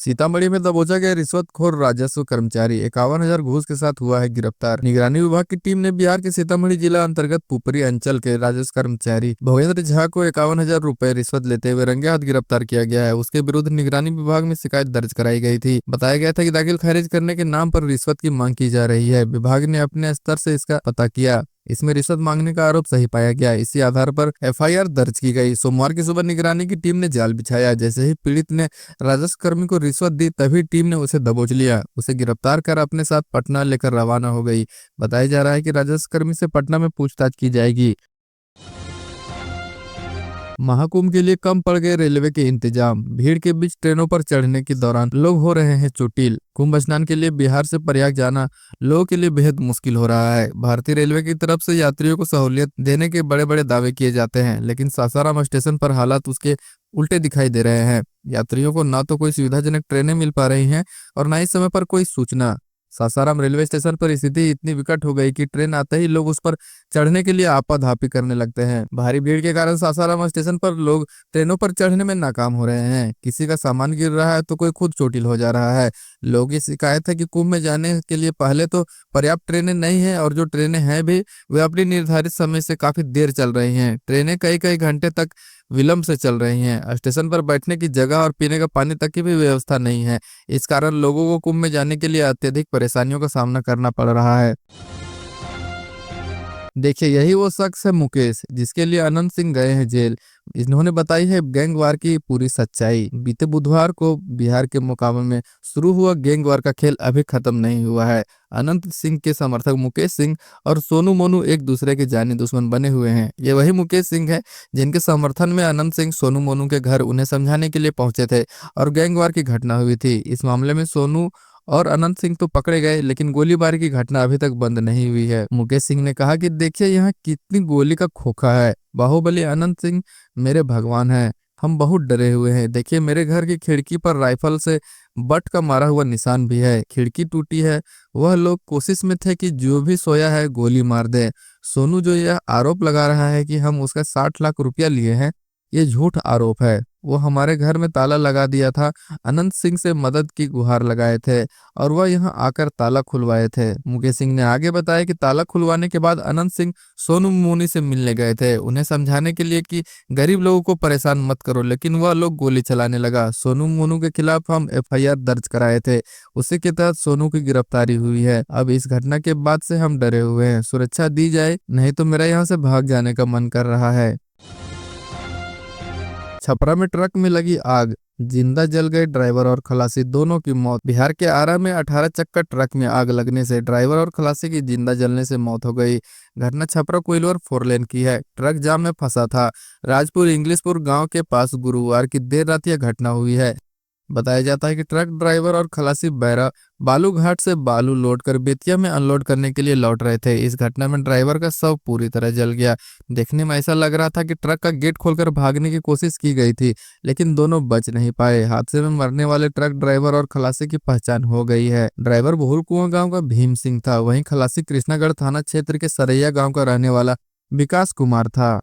सीतामढ़ी में दबोचा गया रिश्वतखोर राजस्व कर्मचारी 51,000 घूस के साथ हुआ है गिरफ्तार। निगरानी विभाग की टीम ने बिहार के सीतामढ़ी जिला अंतर्गत पुपरी अंचल के राजस्व कर्मचारी भवेंद्र झा को 51,000 रुपए रिश्वत लेते हुए रंगे हाथ गिरफ्तार किया गया है। उसके विरुद्ध निगरानी विभाग में शिकायत दर्ज कराई गई थी। बताया गया था कि दाखिल खारिज करने के नाम पर रिश्वत की मांग की जा रही है। विभाग ने अपने स्तर से इसका पता किया, इसमें रिश्वत मांगने का आरोप सही पाया गया। इसी आधार पर एफआईआर दर्ज की गई। सोमवार की सुबह निगरानी की टीम ने जाल बिछाया। जैसे ही पीड़ित ने राजस्व कर्मी को रिश्वत दी, तभी टीम ने उसे दबोच लिया। उसे गिरफ्तार कर अपने साथ पटना लेकर रवाना हो गई। बताया जा रहा है कि राजस्व कर्मी से पटना में पूछताछ की जाएगी। महाकुंभ के लिए कम पड़ गए रेलवे के इंतजाम। भीड़ के बीच ट्रेनों पर चढ़ने के दौरान लोग हो रहे हैं चोटिल। कुंभ स्नान के लिए बिहार से प्रयाग जाना लोगों के लिए बेहद मुश्किल हो रहा है। भारतीय रेलवे की तरफ से यात्रियों को सहूलियत देने के बड़े बड़े दावे किए जाते हैं, लेकिन सासाराम स्टेशन पर हालात उसके उल्टे दिखाई दे रहे हैं। यात्रियों को ना तो कोई सुविधाजनक ट्रेनें मिल पा रही हैं और ना ही समय पर कोई सूचना। सासाराम रेलवे स्टेशन पर स्थिति इतनी विकट हो गई कि ट्रेन आते ही लोग उस पर चढ़ने के लिए आपाधापी करने लगते हैं। भारी भीड़ के कारण सासाराम स्टेशन पर लोग ट्रेनों पर चढ़ने में नाकाम हो रहे हैं। किसी का सामान गिर रहा है तो कोई खुद चोटिल हो जा रहा है। लोगों की शिकायत है कि कुंभ में जाने के लिए पहले तो पर्याप्त ट्रेनें नहीं है, और जो ट्रेनें हैं भी वे अपनी निर्धारित समय से काफी देर चल रही हैं। ट्रेनें कई कई घंटे तक विलंब से चल रही हैं। स्टेशन पर बैठने की जगह और पीने का पानी तक की भी व्यवस्था नहीं है। इस कारण लोगों को कुंभ में जाने के लिए अत्यधिक परेशानियों का सामना करना पड़ रहा है। देखिए, यही वो शख्स है मुकेश, जिसके लिए अनंत सिंह गए हैं जेल। इन्होंने बताई है गैंगवार की पूरी सच्चाई। बीते बुधवार को बिहार के मोकामा में शुरू हुआ गैंगवार का खेल अभी खत्म नहीं हुआ है। अनंत सिंह के समर्थक मुकेश सिंह और सोनू मोनू एक दूसरे के जानी दुश्मन बने हुए हैं। ये वही मुकेश सिंह है जिनके समर्थन में अनंत सिंह सोनू मोनू के घर उन्हें समझाने के लिए पहुंचे थे और गैंगवार की घटना हुई थी। इस मामले में सोनू और अनंत सिंह तो पकड़े गए, लेकिन गोलीबारी की घटना अभी तक बंद नहीं हुई है। मुकेश सिंह ने कहा कि देखिए यहाँ कितनी गोली का खोखा है। बाहुबली अनंत सिंह मेरे भगवान हैं, हम बहुत डरे हुए हैं। देखिए मेरे घर की खिड़की पर राइफल से बट का मारा हुआ निशान भी है, खिड़की टूटी है। वह लोग कोशिश में थे कि जो भी सोया है गोली मार दे। सोनू जो यह आरोप लगा रहा है कि हम उसका 60 लाख रुपया लिए हैं, ये झूठ आरोप है। वो हमारे घर में ताला लगा दिया था, अनंत सिंह से मदद की गुहार लगाए थे और वह यहाँ आकर ताला खुलवाए थे। मुकेश सिंह ने आगे बताया कि ताला खुलवाने के बाद अनंत सिंह सोनू मोनी से मिलने गए थे, उन्हें समझाने के लिए कि गरीब लोगों को परेशान मत करो, लेकिन वह लोग गोली चलाने लगा। सोनू मोनू के खिलाफ हम एफआईआर दर्ज कराए थे, उसी के तहत सोनू की गिरफ्तारी हुई है। अब इस घटना के बाद से हम डरे हुए हैं, सुरक्षा दी जाए, नहीं तो मेरा यहाँ से भाग जाने का मन कर रहा है। छपरा में ट्रक में लगी आग, जिंदा जल गए ड्राइवर और खलासी दोनों की मौत। बिहार के आरा में 18 चक्कर ट्रक में आग लगने से ड्राइवर और खलासी की जिंदा जलने से मौत हो गई। घटना छपरा कोइलवर 4 लेन की है। ट्रक जाम में फंसा था। राजपुर इंग्लिशपुर गांव के पास गुरुवार की देर रात यह घटना हुई है। बताया जाता है कि ट्रक ड्राइवर और खलासी बैरा बालू घाट से बालू लोड कर बेतिया में अनलोड करने के लिए लौट रहे थे। इस घटना में ड्राइवर का शव पूरी तरह जल गया। देखने में ऐसा लग रहा था कि ट्रक का गेट खोलकर भागने की कोशिश की गई थी, लेकिन दोनों बच नहीं पाए। हादसे में मरने वाले ट्रक ड्राइवर और खलासी की पहचान हो गई है। ड्राइवर बहुल कुआं गाँव का भीम सिंह था, वहीं खलासी कृष्णागढ़ थाना क्षेत्र के सरैया गाँव का रहने वाला विकास कुमार था।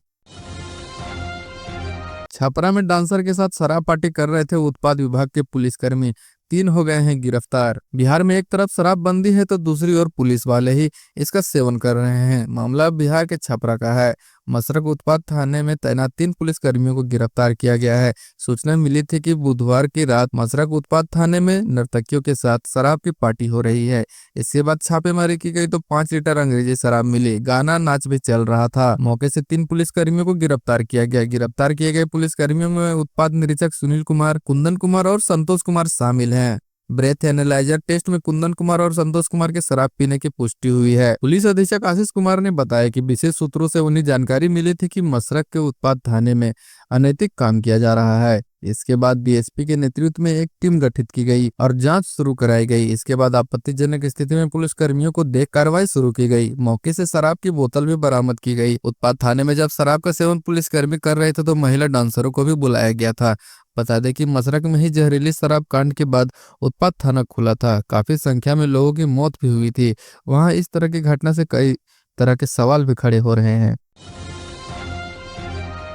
छपरा में डांसर के साथ शराब पार्टी कर रहे थे उत्पाद विभाग के पुलिसकर्मी, 3 हो गए हैं गिरफ्तार। बिहार में एक तरफ शराबबंदी है तो दूसरी ओर पुलिस वाले ही इसका सेवन कर रहे हैं। मामला बिहार के छपरा का है। मशरक उत्पाद थाने में तैनात 3 पुलिसकर्मियों को गिरफ्तार किया गया है। सूचना मिली थी कि बुधवार की रात मशरक उत्पाद थाने में नर्तकियों के साथ शराब की पार्टी हो रही है। इसके बाद छापेमारी की गई तो 5 लीटर अंग्रेजी शराब मिली। गाना नाच भी चल रहा था। मौके से 3 पुलिसकर्मियों को गिरफ्तार किया गया। गिरफ्तार किए गए पुलिसकर्मियों में उत्पाद निरीक्षक सुनील कुमार, कुंदन कुमार और संतोष कुमार शामिल हैं। ब्रेथ एनालाइजर टेस्ट में कुंदन कुमार और संतोष कुमार के शराब पीने की पुष्टि हुई है। पुलिस अधीक्षक आशीष कुमार ने बताया कि विशेष सूत्रों से उन्हें जानकारी मिली थी कि मशरक के उत्पाद थाने में अनैतिक काम किया जा रहा है। इसके बाद बीएसपी के नेतृत्व में एक टीम गठित की गई और जांच शुरू कराई गई। इसके बाद आपत्तिजनक स्थिति में पुलिस कर्मियों को देख कार्रवाई शुरू की गई। मौके से शराब की बोतल भी बरामद की गई। उत्पाद थाने में जब शराब का सेवन पुलिसकर्मी कर रहे थे तो महिला डांसरों को भी बुलाया गया था। बता दें कि मशरक में ही जहरीली शराब कांड के बाद उत्पाद थाना खुला था। काफी संख्या में लोगों की मौत भी हुई थी। वहां इस तरह की घटना से कई तरह के सवाल भी खड़े हो रहे हैं।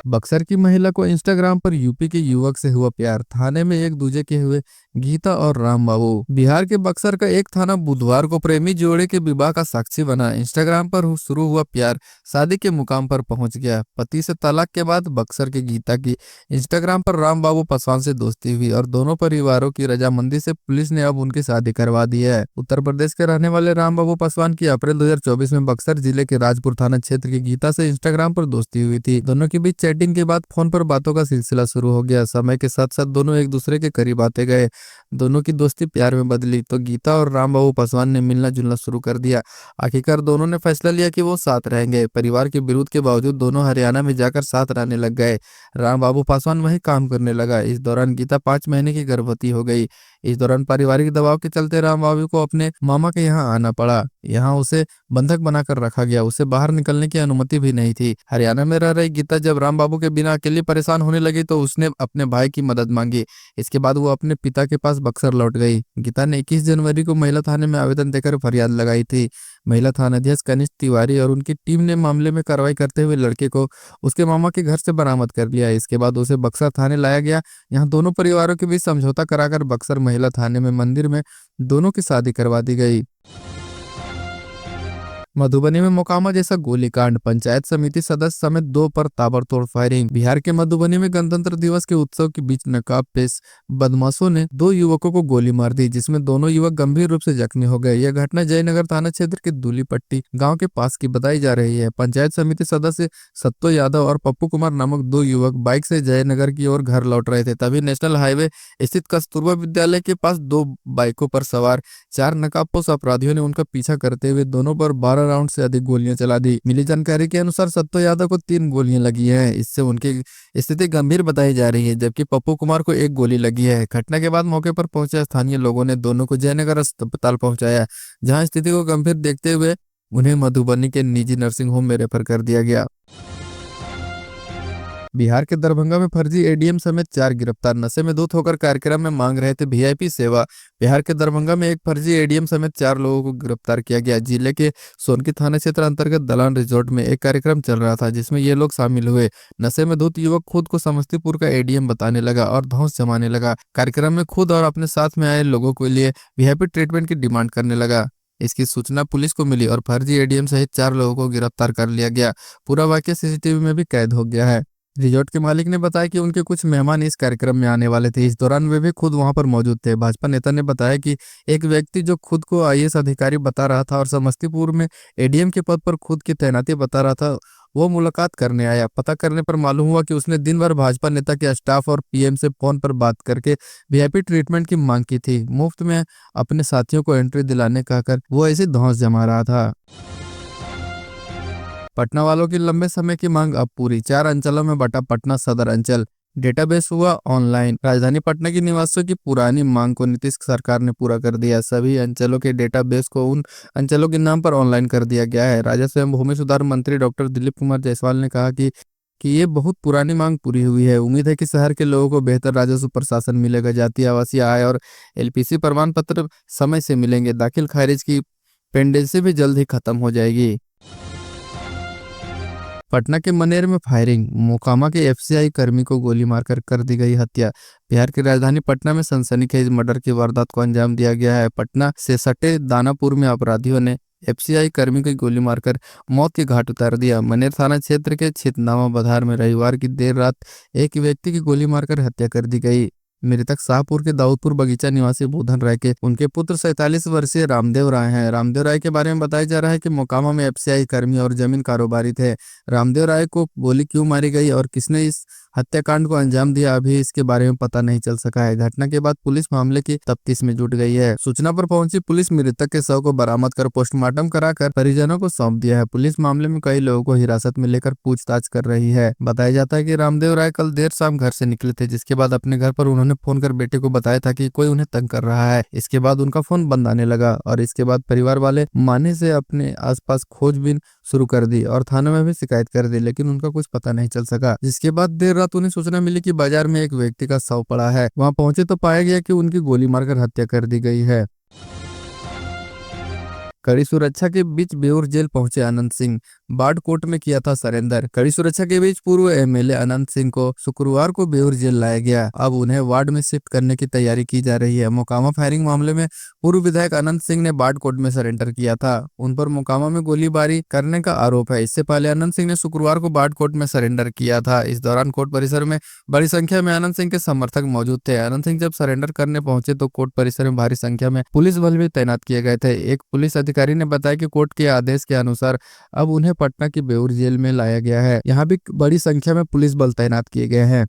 बक्सर की महिला को इंस्टाग्राम पर यूपी के युवक से हुआ प्यार। थाने में एक दूजे के हुए गीता और राम बाबू। बिहार के बक्सर का एक थाना बुधवार को प्रेमी जोड़े के विवाह का साक्षी बना। इंस्टाग्राम पर शुरू हुआ प्यार शादी के मुकाम पर पहुंच गया। पति से तलाक के बाद बक्सर के गीता की इंस्टाग्राम पर राम बाबू पासवान से दोस्ती हुई और दोनों परिवारों की रजामंदी से पुलिस ने अब उनकी शादी करवा दी है। उत्तर प्रदेश के रहने वाले राम बाबू पासवान की अप्रैल 2024 में बक्सर जिले के राजपुर थाना क्षेत्र की गीता से इंस्टाग्राम पर दोस्ती हुई थी। दोनों के बीच चैटिंग के बाद फोन पर बातों का सिलसिला शुरू हो गया। समय के साथ साथ दोनों एक दूसरे के करीब आते गए। दोनों की दोस्ती प्यार में बदली तो गीता और राम बाबू पासवान ने मिलना जुलना शुरू कर दिया। आखिरकार दोनों ने फैसला लिया कि वो साथ रहेंगे। परिवार के विरोध के बावजूद दोनों हरियाणा में जाकर साथ रहने लग गए। राम बाबू पासवान वहीं काम करने लगा। इस दौरान गीता 5 महीने की गर्भवती हो गई। इस दौरान पारिवारिक दबाव के चलते राम बाबू को अपने मामा के यहाँ आना पड़ा। यहाँ उसे बंधक बनाकर रखा गया। उसे बाहर निकलने की अनुमति भी नहीं थी। हरियाणा में रह रही गीता जब राम बाबू के बिना अकेली परेशान होने लगी तो उसने अपने भाई की मदद मांगी। इसके बाद वो अपने पिता के पास बक्सर लौट गई। गीता ने 21 जनवरी को महिला थाने में आवेदन देकर फरियाद लगाई थी। महिला थानाध्यक्ष कनिष्ठ तिवारी और उनकी टीम ने मामले में कार्रवाई करते हुए लड़के को उसके मामा के घर से बरामद कर लिया। इसके बाद उसे बक्सर थाने लाया गया। यहाँ दोनों परिवारों के बीच समझौता कराकर बक्सर महिला थाने में मंदिर में दोनों की शादी करवा दी गई। मधुबनी में मोकामा जैसा गोलीकांड, पंचायत समिति सदस्य समेत 2 पर ताबड़तोड़ फायरिंग। बिहार के मधुबनी में गणतंत्र दिवस के उत्सव के बीच नकाबपोश बदमाशों ने 2 युवकों को गोली मार दी, जिसमें दोनों युवक गंभीर रूप से जख्मी हो गए। यह घटना जयनगर थाना क्षेत्र के दूलीपट्टी गांव के पास की बताई जा रही है। पंचायत समिति सदस्य सत्तो यादव और पप्पू कुमार नामक 2 युवक बाइक से जयनगर की ओर घर लौट रहे थे। तभी नेशनल हाईवे स्थित कस्तूरबा विद्यालय के पास 2 बाइकों पर सवार 4 नकाबपोश अपराधियों ने उनका पीछा करते हुए दोनों पर 12 राउंड से अधिक गोलियां चला दी। मिली जानकारी के अनुसार सत्तो यादव को 3 गोलियां लगी हैं। इससे उनकी स्थिति गंभीर बताई जा रही है, जबकि पप्पू कुमार को 1 गोली लगी है। घटना के बाद मौके पर पहुंचे स्थानीय लोगों ने दोनों को जयनगर अस्पताल पहुंचाया, जहां स्थिति को गंभीर देखते हुए उन्हें मधुबनी के निजी नर्सिंग होम में रेफर कर दिया गया। बिहार के दरभंगा में फर्जी एडीएम समेत 4 गिरफ्तार। नशे में धुत होकर कार्यक्रम में मांग रहे थे वीआईपी सेवा। बिहार के दरभंगा में एक फर्जी एडीएम समेत 4 लोगों को गिरफ्तार किया गया। जिले के सोनकी थाना क्षेत्र अंतर्गत दलान रिजॉर्ट में एक कार्यक्रम चल रहा था, जिसमें ये लोग शामिल हुए। नशे में धुत युवक खुद को समस्तीपुर का एडीएम बताने लगा और धौंस जमाने लगा। कार्यक्रम में खुद और अपने साथ में आए लोगों के लिए वीआईपी ट्रीटमेंट की डिमांड करने लगा। इसकी सूचना पुलिस को मिली और फर्जी एडीएम सहित 4 लोगों को गिरफ्तार कर लिया गया। पूरा वाकया सीसीटीवी में भी कैद हो गया है। रिजॉर्ट के मालिक ने बताया कि उनके कुछ मेहमान इस कार्यक्रम में आने वाले थे। इस दौरान वे भी खुद वहां पर मौजूद थे। भाजपा नेता ने बताया कि एक व्यक्ति जो खुद को आईएएस अधिकारी बता रहा था और समस्तीपुर में एडीएम के पद पर खुद की तैनाती बता रहा था, वो मुलाकात करने आया। पता करने पर मालूम हुआ कि उसने दिन भर भाजपा नेता के स्टाफ और पीएम से फोन पर बात करके वीआईपी ट्रीटमेंट की मांग की थी। मुफ्त में अपने साथियों को एंट्री दिलाने कहकर वो ऐसे धौंस जमा रहा था। पटना वालों की लंबे समय की मांग अब पूरी। 4 अंचलों में बटा पटना सदर अंचल। डेटाबेस हुआ ऑनलाइन। राजधानी पटना की निवासियों की पुरानी मांग को नीतीश सरकार ने पूरा कर दिया। सभी अंचलों के डेटाबेस को उन अंचलों के नाम पर ऑनलाइन कर दिया गया है। राजस्व एवं भूमि सुधार मंत्री डॉक्टर दिलीप कुमार जायसवाल ने कहा कि ये बहुत पुरानी मांग पूरी हुई है। उम्मीद है कि शहर के लोगों को बेहतर राजस्व प्रशासन मिलेगा। जातीय आवासीय आय और एलपीसी प्रमाण पत्र समय से मिलेंगे। दाखिल खारिज की पेंडेंसी भी जल्द ही खत्म हो जाएगी। पटना के मनेर में फायरिंग। मोकामा के एफसीआई कर्मी को गोली मारकर कर दी गई हत्या। बिहार की राजधानी पटना में सनसनीखेज मर्डर की वारदात को अंजाम दिया गया है। पटना से सटे दानापुर में अपराधियों ने एफसीआई कर्मी को गोली मारकर मौत के घाट उतार दिया। मनेर थाना क्षेत्र के छितनावा बधार में रविवार की देर रात एक व्यक्ति की गोली मारकर हत्या कर दी गई। मृतक शाहपुर के दाऊदपुर बगीचा निवासी बुधन राय के उनके पुत्र 47 वर्षीय रामदेव राय हैं। रामदेव राय के बारे में बताया जा रहा है कि मोकामा में एफसीआई कर्मी और जमीन कारोबारी थे। रामदेव राय को गोली क्यों मारी गई और किसने इस हत्याकांड को अंजाम दिया, अभी इसके बारे में पता नहीं चल सका है। घटना के बाद पुलिस मामले की तफ्तीश में जुट गई है। सूचना पर पहुंची पुलिस मृतक के शव को बरामद कर पोस्टमार्टम कराकर परिजनों को सौंप दिया है। पुलिस मामले में कई लोगों को हिरासत में लेकर पूछताछ कर रही है। बताया जाता है कि रामदेव राय कल देर शाम घर से निकले थे, जिसके बाद अपने घर पर उन्होंने फोन कर बेटे को बताया था कि कोई उन्हें तंग कर रहा है। इसके बाद उनका फोन बंद आने लगा और इसके बाद परिवार वाले माने से अपने आसपास खोजबीन शुरू कर दी और थाने में भी शिकायत कर दी, लेकिन उनका कुछ पता नहीं चल सका। जिसके बाद देर रात उन्हें सूचना मिली कि बाजार में एक व्यक्ति का शव पड़ा है। वहां पहुंचे तो पाया गया कि उनकी गोली मारकर हत्या कर दी गई है। कड़ी सुरक्षा के बीच बेऊर जेल पहुंचे अनंत सिंह। बाढ़ कोर्ट में किया था सरेंडर। कड़ी सुरक्षा के बीच पूर्व एमएलए अनंत सिंह को शुक्रवार को बेऊर जेल लाया गया। अब उन्हें वार्ड में शिफ्ट करने की तैयारी की जा रही है। मोकामा फायरिंग मामले में पूर्व विधायक अनंत सिंह ने बाढ़ कोर्ट में सरेंडर किया था। उन पर मोकामा में गोलीबारी करने का आरोप है। इससे पहले अनंत सिंह ने शुक्रवार को बाढ़ कोर्ट में सरेंडर किया था। इस दौरान कोर्ट परिसर में बड़ी संख्या में अनंत सिंह के समर्थक मौजूद थे। अनंत सिंह जब सरेंडर करने पहुंचे तो कोर्ट परिसर में भारी संख्या में पुलिस बल भी तैनात किए गए थे। एक पुलिस अधिकारी ने बताया कि कोर्ट के आदेश के अनुसार अब उन्हें पटना की बेऊर जेल में लाया गया है। यहाँ भी बड़ी संख्या में पुलिस बल तैनात किए गए हैं।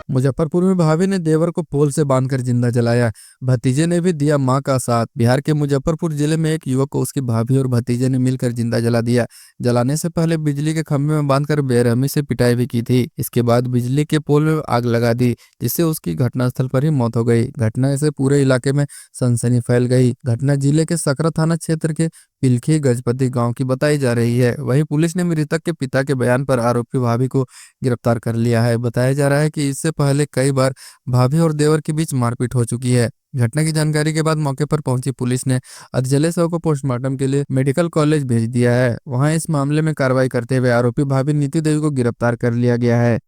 मुजफ्फरपुर में भाभी ने देवर को पोल से बांधकर जिंदा जलाया। भतीजे ने भी दिया मां का साथ। बिहार के मुजफ्फरपुर जिले में एक युवक को उसकी भाभी और भतीजे ने मिलकर जिंदा जला दिया। जलाने से पहले बिजली के खंभे में बांधकर बेरहमी से पिटाई भी की थी। इसके बाद बिजली के पोल में आग लगा दी, जिससे उसकी घटनास्थल पर ही मौत हो गई। घटना से पूरे इलाके में सनसनी फैल गई। घटना जिले के सकरा थाना क्षेत्र के पिलखी गजपति गांव की बताई जा रही है। वहीं पुलिस ने मृतक के पिता के बयान पर आरोपी भाभी को गिरफ्तार कर लिया है। बताया जा रहा है कि इससे पहले कई बार भाभी और देवर के बीच मारपीट हो चुकी है। घटना की जानकारी के बाद मौके पर पहुंची पुलिस ने अधजले शव को पोस्टमार्टम के लिए मेडिकल कॉलेज भेज दिया है। वहां इस मामले में कार्रवाई करते हुए आरोपी भाभी नीति देवी को गिरफ्तार कर लिया गया है।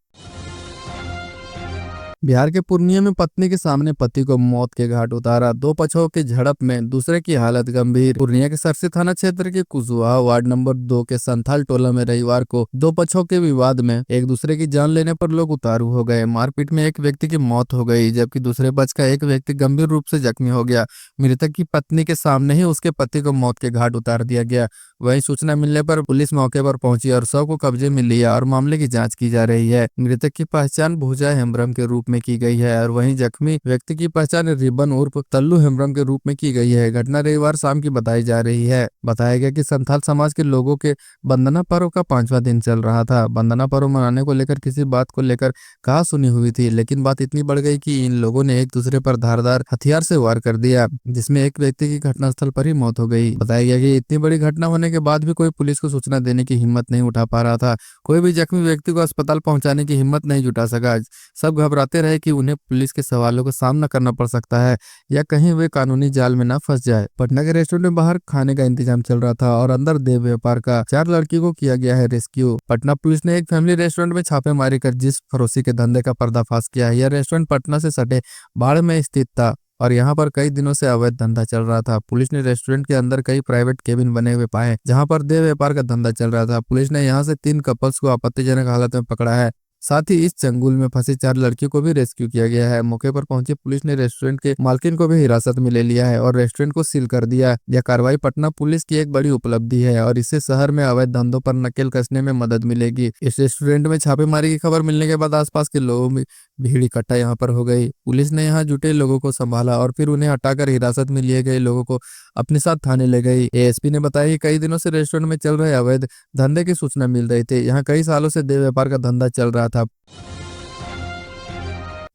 बिहार के पूर्णिया में पत्नी के सामने पति को मौत के घाट उतारा। दो पक्षों की झड़प में दूसरे की हालत गंभीर। पूर्णिया के सरसी थाना क्षेत्र के कुशवाहा वार्ड नंबर 2 के संथाल टोला में रविवार को दो पक्षों के विवाद में एक दूसरे की जान लेने पर लोग उतारू हो गए। मारपीट में एक व्यक्ति की मौत हो गई, जबकि दूसरे पक्ष का एक व्यक्ति गंभीर रूप से जख्मी हो गया। मृतक की पत्नी के सामने ही उसके पति को मौत के घाट उतार दिया गया। वहीं सूचना मिलने पर पुलिस मौके पर पहुंची और शव को कब्जे में लिया और मामले की जांच की जा रही है। मृतक की पहचान भूजा हेम्ब्रम के रूप में की गई है और वहीं जख्मी व्यक्ति की पहचान रिबन उर्फ तल्लू हेम्ब्रम के रूप में की गई है। घटना रविवार शाम की बताई जा रही है। बताया गया कि संथाल समाज के लोगों के वंदना पर्व का 5वां दिन चल रहा था। वंदना पर्व मनाने को लेकर किसी बात को लेकर कहा सुनी हुई थी, लेकिन बात इतनी बढ़ गई कि इन लोगों ने एक दूसरे पर धारदार हथियार से वार कर दिया, जिसमें एक व्यक्ति की घटनास्थल पर ही मौत हो गई। बताया गया कि इतनी बड़ी घटना होने के बाद भी कोई पुलिस को सूचना देने की हिम्मत नहीं उठा पा रहा था। कोई भी जख्मी व्यक्ति को अस्पताल पहुंचाने की हिम्मत नहीं जुटा सका। सब घबराते रहे कि उन्हें पुलिस के सवालों का सामना करना पड़ सकता है या कहीं वे कानूनी जाल में न फंस जाए। पटना के रेस्टोरेंट में बाहर खाने का इंतजाम चल रहा था और अंदर देह व्यापार का 4 लड़की को किया गया है रेस्क्यू। पटना पुलिस ने एक फैमिली रेस्टोरेंट में छापेमारी कर जिस फरोशी के धंधे का पर्दाफाश किया है। यह रेस्टोरेंट पटना से सटे बाढ़ में स्थित था और यहाँ पर कई दिनों से अवैध धंधा चल रहा था। पुलिस ने रेस्टोरेंट के अंदर कई प्राइवेट केबिन बने हुए पाए, जहाँ पर देह व्यापार का धंधा चल रहा था। पुलिस ने यहाँ से 3 कपल्स को आपत्तिजनक हालत में पकड़ा है। साथ ही इस चंगुल में फंसी 4 लड़कियों को भी रेस्क्यू किया गया है। मौके पर पहुंची पुलिस ने रेस्टोरेंट के मालकिन को भी हिरासत में ले लिया है और रेस्टोरेंट को सील कर दिया। यह कार्रवाई पटना पुलिस की एक बड़ी उपलब्धि है और इससे शहर में अवैध धंधों पर नकेल कसने में मदद मिलेगी। इस रेस्टोरेंट में छापेमारी की खबर मिलने के बाद आसपास के लोगों में भीड़ इकट्ठा यहाँ पर हो गई। पुलिस ने यहाँ जुटे लोगों को संभाला और फिर उन्हें हटाकर हिरासत में लिए गए लोगों को अपने साथ थाने ले गई। एएसपी ने बताया कि कई दिनों से रेस्टोरेंट में चल रहे अवैध धंधे की सूचना मिल रही थी। यहाँ कई सालों से देह व्यापार का धंधा चल रहा था।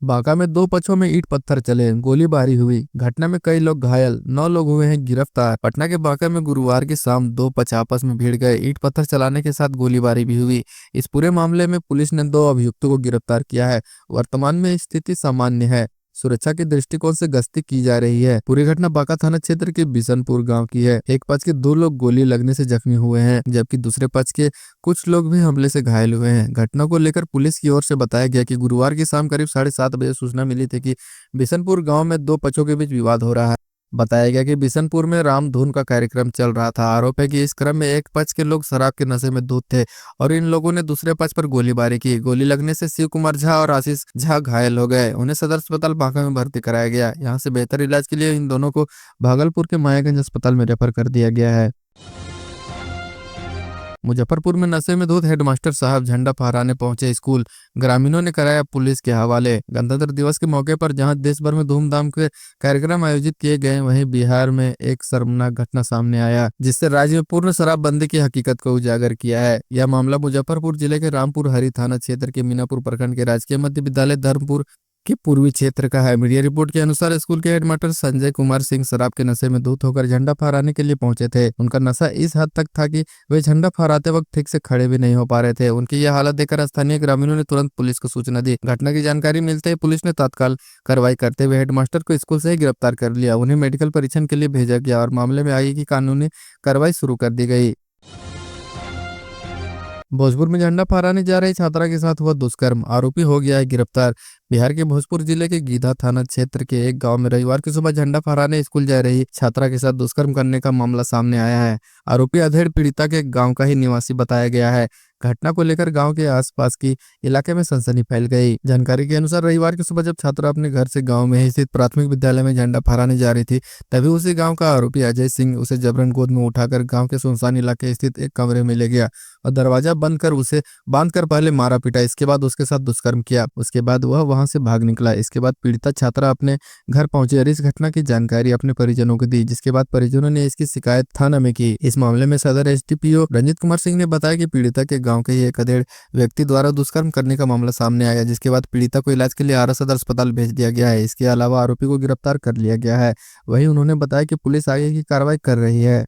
बांका में 2 पक्षों में ईंट पत्थर चले, गोलीबारी हुई। घटना में कई लोग घायल, 9 लोग हुए हैं गिरफ्तार। पटना के बांका में गुरुवार की शाम 2 पक्ष आपस में भिड़ गए। ईंट पत्थर चलाने के साथ गोलीबारी भी हुई। इस पूरे मामले में पुलिस ने 2 अभियुक्तों को गिरफ्तार किया है। वर्तमान में स्थिति सामान्य है। सुरक्षा के दृष्टिकोण से गश्ती की जा रही है। पूरी घटना बांका थाना क्षेत्र के बिशनपुर गांव की है। एक पक्ष के 2 लोग गोली लगने से जख्मी हुए हैं, जबकि दूसरे पक्ष के कुछ लोग भी हमले से घायल हुए हैं। घटना को लेकर पुलिस की ओर से बताया गया कि गुरुवार की शाम करीब 7:30 बजे सूचना मिली थी कि बिशनपुर गांव में 2 पक्षों के बीच विवाद हो रहा है। बताया गया कि बिशनपुर में रामधुन का कार्यक्रम चल रहा था। आरोप है कि इस क्रम में एक पक्ष के लोग शराब के नशे में धुत थे और इन लोगों ने दूसरे पक्ष पर गोलीबारी की। गोली लगने से शिव कुमार झा और आशीष झा घायल हो गए। उन्हें सदर अस्पताल बांका में भर्ती कराया गया। यहाँ से बेहतर इलाज के लिए इन दोनों को भागलपुर के मायागंज अस्पताल में रेफर कर दिया गया है। मुजफ्फरपुर में नशे में धुत हेडमास्टर साहब झंडा फहराने पहुंचे स्कूल। ग्रामीणों ने कराया पुलिस के हवाले। गणतंत्र दिवस के मौके पर जहां देश भर में धूमधाम के कार्यक्रम आयोजित किए गए, वहीं बिहार में एक शर्मनाक घटना सामने आया, जिससे राज्य में पूर्ण शराबबंदी की हकीकत को उजागर किया है। यह मामला मुजफ्फरपुर जिले के रामपुर हरी थाना क्षेत्र के मीनापुर प्रखंड के राजकीय मध्य विद्यालय धर्मपुर के पूर्वी क्षेत्र का है। मीडिया रिपोर्ट के अनुसार स्कूल के हेडमास्टर संजय कुमार सिंह शराब के नशे में धुत होकर झंडा फहराने के लिए पहुंचे थे। उनका नशा इस हद तक था कि वे झंडा फहराते वक्त ठीक से खड़े भी नहीं हो पा रहे थे। उनकी यह हालत देखकर स्थानीय ग्रामीणों ने तुरंत पुलिस को सूचना दी। घटना की जानकारी मिलते ही पुलिस ने तत्काल कार्रवाई करते हुए हेडमास्टर को स्कूल से ही गिरफ्तार कर लिया। उन्हें मेडिकल परीक्षण के लिए भेजा गया और मामले में आगे की कानूनी कार्रवाई शुरू कर दी गई। भोजपुर में झंडा फहराने जा रही छात्रा के साथ हुआ दुष्कर्म, आरोपी हो गया है गिरफ्तार। बिहार के भोजपुर जिले के गीधा थाना क्षेत्र के एक गांव में रविवार की सुबह झंडा फहराने स्कूल जा रही छात्रा के साथ दुष्कर्म करने का मामला सामने आया है। आरोपी अधेड़ पीड़िता के गांव का ही निवासी बताया गया है। घटना को लेकर गांव के आसपास की इलाके में सनसनी फैल गई। जानकारी के अनुसार रविवार की सुबह जब छात्रा अपने घर से गांव में ही स्थित प्राथमिक विद्यालय में झंडा फहराने जा रही थी, तभी उसी गांव का आरोपी अजय सिंह उसे जबरन गोद में उठाकर गांव के सुनसान इलाके स्थित एक कमरे में ले गया और दरवाजा बंद कर उसे बांधकर पहले मारा पीटा, इसके बाद उसके साथ दुष्कर्म किया। उसके बाद वह वहां से भाग निकला। इसके बाद पीड़िता छात्रा अपने घर पहुंची और इस घटना की जानकारी अपने परिजनों को दी, जिसके बाद परिजनों ने इसकी शिकायत थाना में की। इस मामले में सदर एसडीपीओ रंजित कुमार सिंह ने बताया कि पीड़िता के गांव के ही एक अधेड़ व्यक्ति द्वारा दुष्कर्म करने का मामला सामने आया, जिसके बाद पीड़िता को इलाज के लिए आरा सदर अस्पताल भेज दिया गया है। इसके अलावा आरोपी को गिरफ्तार कर लिया गया है। वहीं उन्होंने बताया कि पुलिस आगे की कार्रवाई कर रही है।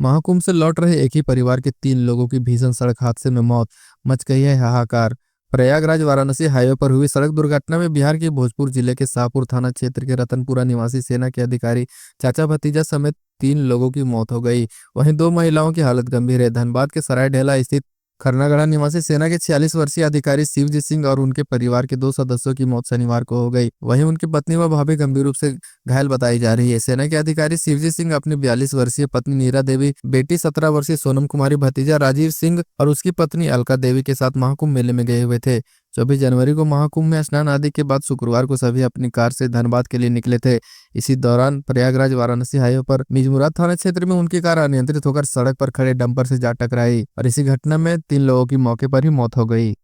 महाकुंभ से लौट रहे एक ही परिवार के 3 लोगों की भीषण सड़क हादसे में मौत, मच गई है हाहाकार। प्रयागराज वाराणसी हाईवे पर हुई सड़क दुर्घटना में बिहार के भोजपुर जिले के शाहपुर थाना क्षेत्र के रतनपुरा निवासी सेना के अधिकारी चाचा भतीजा समेत 3 लोगों की मौत हो गई। वहीं 2 महिलाओं की हालत गंभीर है। धनबाद के सराय ढेला स्थित खरनागढ़ा निवासी सेना के 46 वर्षीय अधिकारी शिवजी सिंह और उनके परिवार के 2 सदस्यों की मौत शनिवार को हो गई। वहीं उनकी पत्नी व भाभी गंभीर रूप से घायल बताई जा रही है। सेना के अधिकारी शिवजी सिंह अपनी 42 वर्षीय पत्नी नीरा देवी, बेटी 17 वर्षीय सोनम कुमारी, भतीजा राजीव सिंह और उसकी पत्नी अलका देवी के साथ महाकुंभ मेले में गए हुए थे। 24 जनवरी को महाकुंभ में स्नान आदि के बाद शुक्रवार को सभी अपनी कार से धनबाद के लिए निकले थे। इसी दौरान प्रयागराज वाराणसी हाईवे पर मिजमुराद थाना क्षेत्र में उनकी कार अनियंत्रित होकर सड़क पर खड़े डंपर से जा टकराई और इसी घटना में 3 लोगों की मौके पर ही मौत हो गई।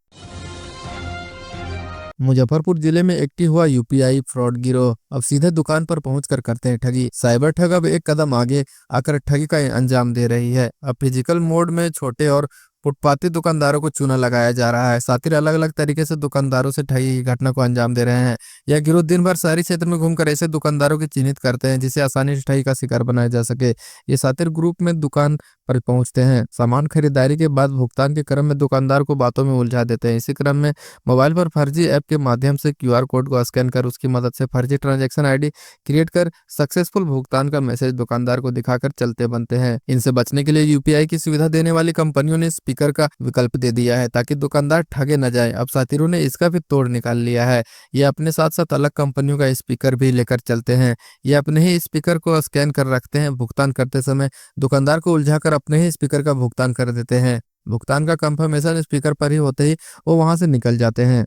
मुजफ्फरपुर जिले में एक्टिव हुआ यूपीआई फ्रॉड गिरोह अब सीधे दुकान पर पहुंचकर करते हैं ठगी। साइबर ठग अब एक कदम आगे आकर ठगी का अंजाम दे रही है। अब फिजिकल मोड में छोटे और फुटपाती दुकानदारों को चूना लगाया जा रहा है। साथ ही अलग अलग तरीके से दुकानदारों से ठगी की घटना को अंजाम दे रहे हैं। यह गिरोह दिन भर शहरी क्षेत्र में घूमकर ऐसे दुकानदारों की चिन्हित करते हैं जिसे आसानी से ठगी का शिकार बनाया जा सके। ये सातिर ग्रुप में दुकान पर पहुंचते हैं, सामान खरीदारी के बाद भुगतान के क्रम में दुकानदार को बातों में उलझा देते हैं। इसी क्रम में मोबाइल पर फर्जी ऐप के माध्यम से क्यूआर कोड को स्कैन कर उसकी मदद से फर्जी ट्रांजैक्शन आईडी क्रिएट कर सक्सेसफुल भुगतान का मैसेज दुकानदार को दिखाकर चलते बनते हैं। इनसे बचने के लिए यूपीआई की सुविधा देने वाली कंपनियों ने स्पीकर का विकल्प दे दिया है ताकि दुकानदार ठगे न जाए। अब साथीरों ने इसका भी तोड़ निकाल लिया है। ये अपने साथ साथ अलग कंपनियों का स्पीकर भी लेकर चलते हैं। ये अपने ही स्पीकर को स्कैन कर रखते हैं। भुगतान करते समय दुकानदार को उलझाकर अपने ही स्पीकर का भुगतान कर देते हैं। भुगतान का कंफर्मेशन स्पीकर पर ही होते ही वो वहां से निकल जाते हैं।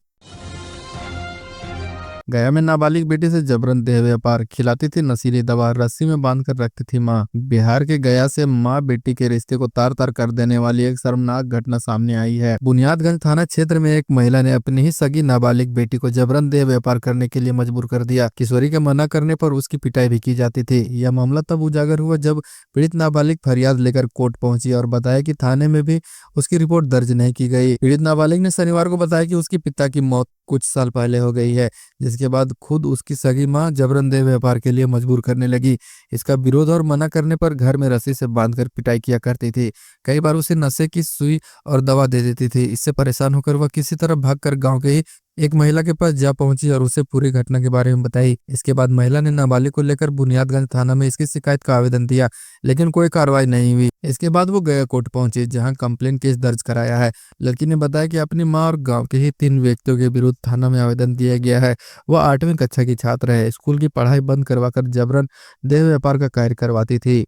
गया में नाबालिग बेटी से जबरन देह व्यापार, खिलाती थी नशीली दवा, रस्सी में बांधकर रखती थी मां। बिहार के गया से मां बेटी के रिश्ते को तार तार कर देने वाली एक शर्मनाक घटना सामने आई है। बुनियादगंज थाना क्षेत्र में एक महिला ने अपनी ही सगी नाबालिग बेटी को जबरन देह व्यापार करने के लिए मजबूर कर दिया। किशोरी के मना करने पर उसकी पिटाई भी की जाती थी। यह मामला तब उजागर हुआ जब पीड़ित नाबालिग फरियाद लेकर कोर्ट पहुंची और बताया कि थाने में भी उसकी रिपोर्ट दर्ज नहीं की गई। पीड़ित नाबालिग ने शनिवार को बताया कि उसके पिता की मौत कुछ साल पहले हो गई है, जिसके बाद खुद उसकी सगी मां जबरन देह व्यापार के लिए मजबूर करने लगी। इसका विरोध और मना करने पर घर में रस्सी से बांधकर पिटाई किया करती थी। कई बार उसे नशे की सुई और दवा दे देती थी। इससे परेशान होकर वह किसी तरह भागकर गांव के ही एक महिला के पास जा पहुंची और उसे पूरी घटना के बारे में बताई। इसके बाद महिला ने नाबालिग को लेकर बुनियादगंज थाना में इसकी शिकायत का आवेदन दिया, लेकिन कोई कार्रवाई नहीं हुई। इसके बाद वो गया कोर्ट पहुंची, जहां कंप्लेन केस दर्ज कराया है। लड़की ने बताया कि अपनी मां और गांव के ही 3 व्यक्तियों के विरुद्ध थाना में आवेदन दिया गया है। वह 8वीं कक्षा की छात्र है। स्कूल की पढ़ाई बंद करवाकर जबरन देह व्यापार का कार्य करवाती थी।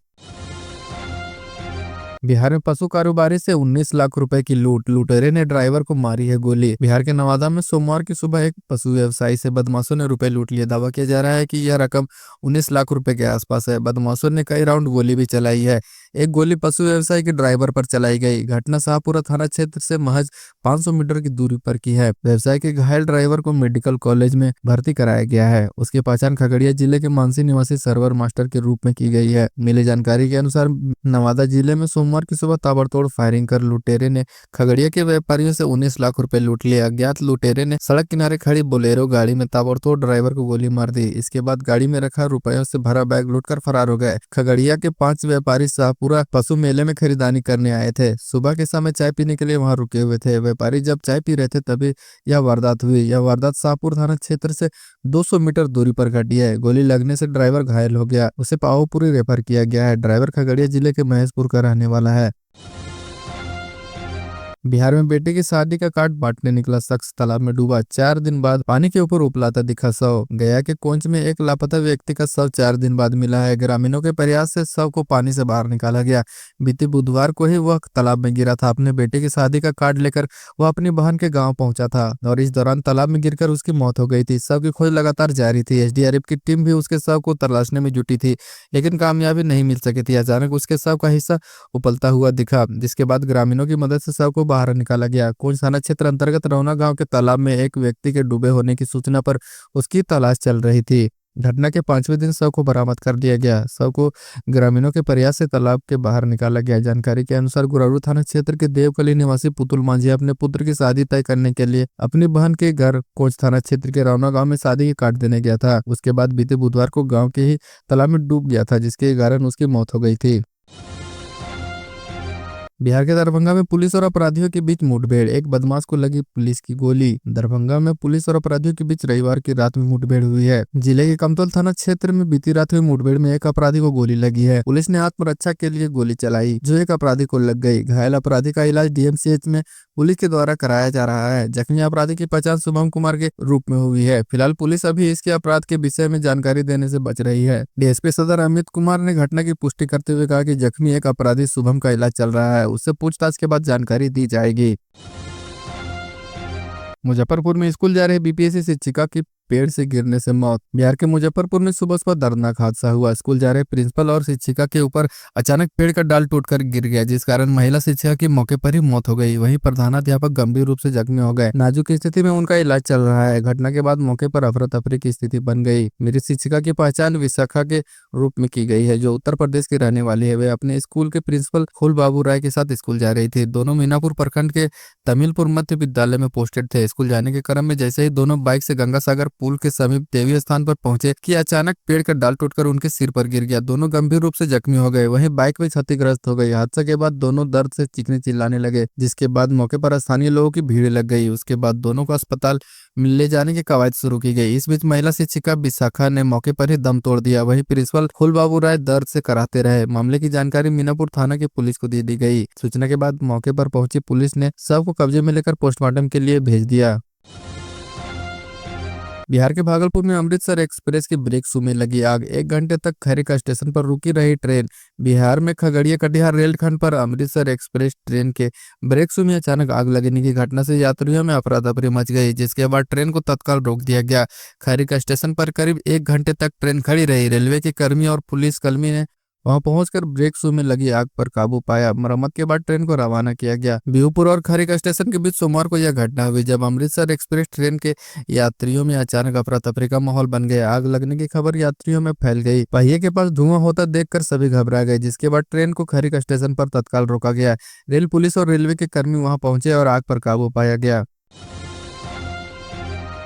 बिहार में पशु कारोबारी से 19 लाख रुपए की लूट, लुटेरे ने ड्राइवर को मारी है गोली। बिहार के नवादा में सोमवार की सुबह एक पशु व्यवसायी से बदमाशों ने रुपए लूट लिए। दावा किया जा रहा है कि यह रकम 19 लाख रुपए के आसपास है। बदमाशों ने कई राउंड गोली भी चलाई है। एक गोली पशु व्यवसायी के ड्राइवर पर चलाई गई। घटना शाहपुरा थाना क्षेत्र से महज 500 मीटर की दूरी पर की है। व्यवसायी के घायल ड्राइवर को मेडिकल कॉलेज में भर्ती कराया गया है। उसकी पहचान खगड़िया जिले के मानसी निवासी सर्वर मास्टर के रूप में की गई है। मिली जानकारी के अनुसार नवादा जिले में सोमवार सोमवार की सुबह ताबड़तोड़ फायरिंग कर लुटेरे ने खगड़िया के व्यापारियों से 19 लाख रुपए लूट लिए। अज्ञात लुटेरे ने सड़क किनारे खड़ी बोलेरो गाड़ी में ताबड़तोड़ ड्राइवर को गोली मार दी। इसके बाद गाड़ी में रखा रुपयों से भरा बैग लूटकर फरार हो गए। खगड़िया के 5 व्यापारी शाहपुरा पशु मेले में खरीदारी करने आए थे। सुबह के समय चाय पीने के लिए वहां रुके हुए थे। व्यापारी जब चाय पी रहे थे तभी यह वारदात हुई। यह वारदात शाहपुर थाना क्षेत्र से 200 मीटर दूरी पर घटी है। गोली लगने से ड्राइवर घायल हो गया, उसे पावापुरी रेफर किया गया है। ड्राइवर खगड़िया जिले के महेशपुर का रहने वाला है। बिहार में बेटे की शादी का कार्ड बांटने निकला शख्स तालाब में डूबा। 4 दिन बाद पानी के ऊपर उपलाता दिखा शव। गया के कोंच में एक लापता व्यक्ति का शव 4 दिन बाद मिला है। ग्रामीणों के प्रयास से शव को पानी से बाहर निकाला गया। बीते बुधवार को ही वह तालाब में गिरा था। अपने बेटे की शादी का कार्ड लेकर वह अपनी बहन के गाँव पहुंचा था और इस दौरान तालाब में गिरकर उसकी मौत हो गई थी। शव की खोज लगातार जारी थी। एसडीआरएफ की टीम भी उसके शव को तलाशने में जुटी थी, लेकिन कामयाबी नहीं मिल सकी थी। अचानक उसके शव का हिस्सा उपलता हुआ दिखा, जिसके बाद ग्रामीणों की मदद से शव को बाहर निकाला गया। कोंच थाना क्षेत्र अंतर्गत रौना गांव के तालाब में एक व्यक्ति के डूबे होने की सूचना पर उसकी तलाश चल रही थी। घटना के 5वें दिन शव को बरामद कर दिया गया। शव को ग्रामीणों के प्रयास से तालाब के बाहर निकाला गया। जानकारी के अनुसार गुरारू थाना क्षेत्र के देवकली निवासी पुतुल मांझी अपने पुत्र की शादी तय करने के लिए अपनी बहन के घर कोंच थाना क्षेत्र के रौना गांव में शादी के कार्ड देने गया था। उसके बाद बीते बुधवार को गाँव के ही तालाब में डूब गया था, जिसके कारण उसकी मौत हो गई थी। बिहार के दरभंगा में पुलिस और अपराधियों के बीच मुठभेड़, एक बदमाश को लगी पुलिस की गोली। दरभंगा में पुलिस और अपराधियों के बीच रविवार की रात में मुठभेड़ हुई है। जिले के कमतौल थाना क्षेत्र में बीती रात हुई मुठभेड़ में एक अपराधी को गोली लगी है। पुलिस ने आत्मरक्षा के लिए गोली चलाई, जो एक अपराधी को लग गई। घायल अपराधी का इलाज डीएमसीएच में पुलिस के द्वारा कराया जा रहा है। जख्मी अपराधी की पहचान शुभम कुमार के रूप में हुई है। फिलहाल पुलिस अभी इसके अपराध के विषय में जानकारी देने से बच रही है। डीएसपी सदर अमित कुमार ने घटना की पुष्टि करते हुए कहा कि जख्मी एक अपराधी शुभम का इलाज चल रहा है, उससे पूछताछ के बाद जानकारी दी जाएगी। मुजफ्फरपुर में स्कूल जा रहे बीपीएससी शिक्षिका की पेड़ से गिरने से मौत। बिहार के मुजफ्फरपुर में सुबह दर्दनाक हादसा हुआ। स्कूल जा रहे प्रिंसिपल और शिक्षिका के ऊपर अचानक पेड़ का डाल टूटकर गिर गया, जिस कारण महिला शिक्षिका की मौके पर ही मौत हो गई। वहीं प्रधानाध्यापक गंभीर रूप से जख्मी हो गए। नाजुक स्थिति में उनका इलाज चल रहा है। घटना के बाद मौके पर अफरा तफरी की स्थिति बन गई। मेरी शिक्षिका की पहचान विशाखा के रूप में की गई है, जो उत्तर प्रदेश की रहने वाली है। वे अपने स्कूल के प्रिंसिपल फूल बाबू राय के साथ स्कूल जा रही थी। दोनों मीनापुर प्रखंड के तमिलपुर मध्य विद्यालय में पोस्टेड थे। स्कूल जाने के क्रम में जैसे ही दोनों बाइक से गंगा सागर पुल के समीप देवी स्थान पर पहुंचे कि अचानक पेड़ का डाल टूटकर उनके सिर पर गिर गया। दोनों गंभीर रूप से जख्मी हो गए। वहीं बाइक भी क्षतिग्रस्त हो गई। हादसे के बाद दोनों दर्द से चीखने चिल्लाने लगे, जिसके बाद मौके पर स्थानीय लोगों की भीड़ लग गई। उसके बाद दोनों को अस्पताल ले जाने की कवायद शुरू की गई। इस बीच महिला शिक्षिका विशाखा ने मौके पर ही दम तोड़ दिया। वहीं प्रिंसिपल फूलबाबू राय दर्द से कराते रहे। मामले की जानकारी मीनापुर थाना की पुलिस को दे दी गई। सूचना के बाद मौके पर पहुंची पुलिस ने शव को कब्जे में लेकर पोस्टमार्टम के लिए भेज दिया। बिहार के भागलपुर में अमृतसर एक्सप्रेस की ब्रेक शू में लगी आग। 1 घंटे तक खैरिका स्टेशन पर रुकी रही ट्रेन। बिहार में खगड़िया कटिहार रेलखंड पर अमृतसर एक्सप्रेस ट्रेन के ब्रेक शू में अचानक आग लगने की घटना से यात्रियों में अफरा तफरी मच गई, जिसके बाद ट्रेन को तत्काल रोक दिया गया। खैरिका स्टेशन पर करीब 1 घंटे तक ट्रेन खड़ी रही। रेलवे के कर्मी और पुलिस कर्मी ने वहां पहुंचकर ब्रेक शू में लगी आग पर काबू पाया। मरम्मत के बाद ट्रेन को रवाना किया गया। बिहूपुर और खैरिका स्टेशन के बीच सोमवार को यह घटना हुई, जब अमृतसर एक्सप्रेस ट्रेन के यात्रियों में अचानक अफरा तफरी का माहौल बन गया। आग लगने की खबर यात्रियों में फैल गई। पहिए के पास धुआं होता देखकर सभी घबरा गए, जिसके बाद ट्रेन को खैरिका स्टेशन पर तत्काल रोका गया। रेल पुलिस और रेलवे के कर्मी वहां पहुंचे और आग पर काबू पाया गया।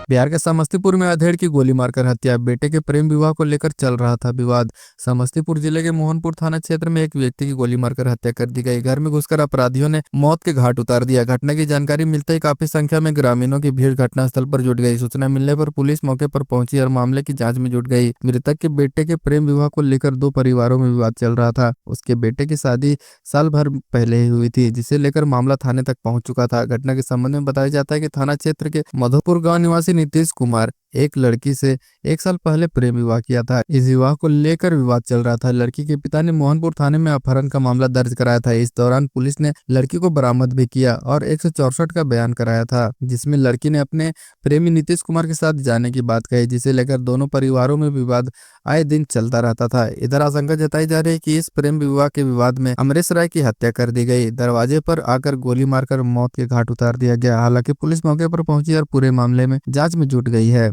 बिहार के समस्तीपुर में अधेड़ की गोली मारकर हत्या। बेटे के प्रेम विवाह को लेकर चल रहा था विवाद। समस्तीपुर जिले के मोहनपुर थाना क्षेत्र में एक व्यक्ति की गोली मारकर हत्या कर दी गई। घर में घुसकर अपराधियों ने मौत के घाट उतार दिया। घटना की जानकारी मिलते ही काफी संख्या में ग्रामीणों की भीड़ घटनास्थल पर जुट गई। सूचना मिलने पर पुलिस मौके पर पहुंची और मामले की जाँच में जुट गई। मृतक के बेटे के प्रेम विवाह को लेकर 2 परिवारों में विवाद चल रहा था। उसके बेटे की शादी साल भर पहले ही हुई थी, जिसे लेकर मामला थाने तक पहुंच चुका था। घटना के संबंध में बताया जाता है कि थाना क्षेत्र के मधोपुर गांव निवासी नीतीश कुमार एक लड़की से 1 साल पहले प्रेम विवाह किया था। इस विवाह को लेकर विवाद चल रहा था। लड़की के पिता ने मोहनपुर थाने में अपहरण का मामला दर्ज कराया था। इस दौरान पुलिस ने लड़की को बरामद भी किया और 164 का बयान कराया था, जिसमें लड़की ने अपने प्रेमी नीतीश कुमार के साथ जाने की बात कही, जिसे लेकर दोनों परिवारों में विवाद आए दिन चलता रहता था। इधर आशंका जताई जा रही है कि इस प्रेम विवाह के विवाद में अमरेश राय की हत्या कर दी गई। दरवाजे पर आकर गोली मारकर मौत के घाट उतार दिया गया। हालांकि पुलिस मौके पर पहुंची और पूरे मामले में जांच में जुट गई है।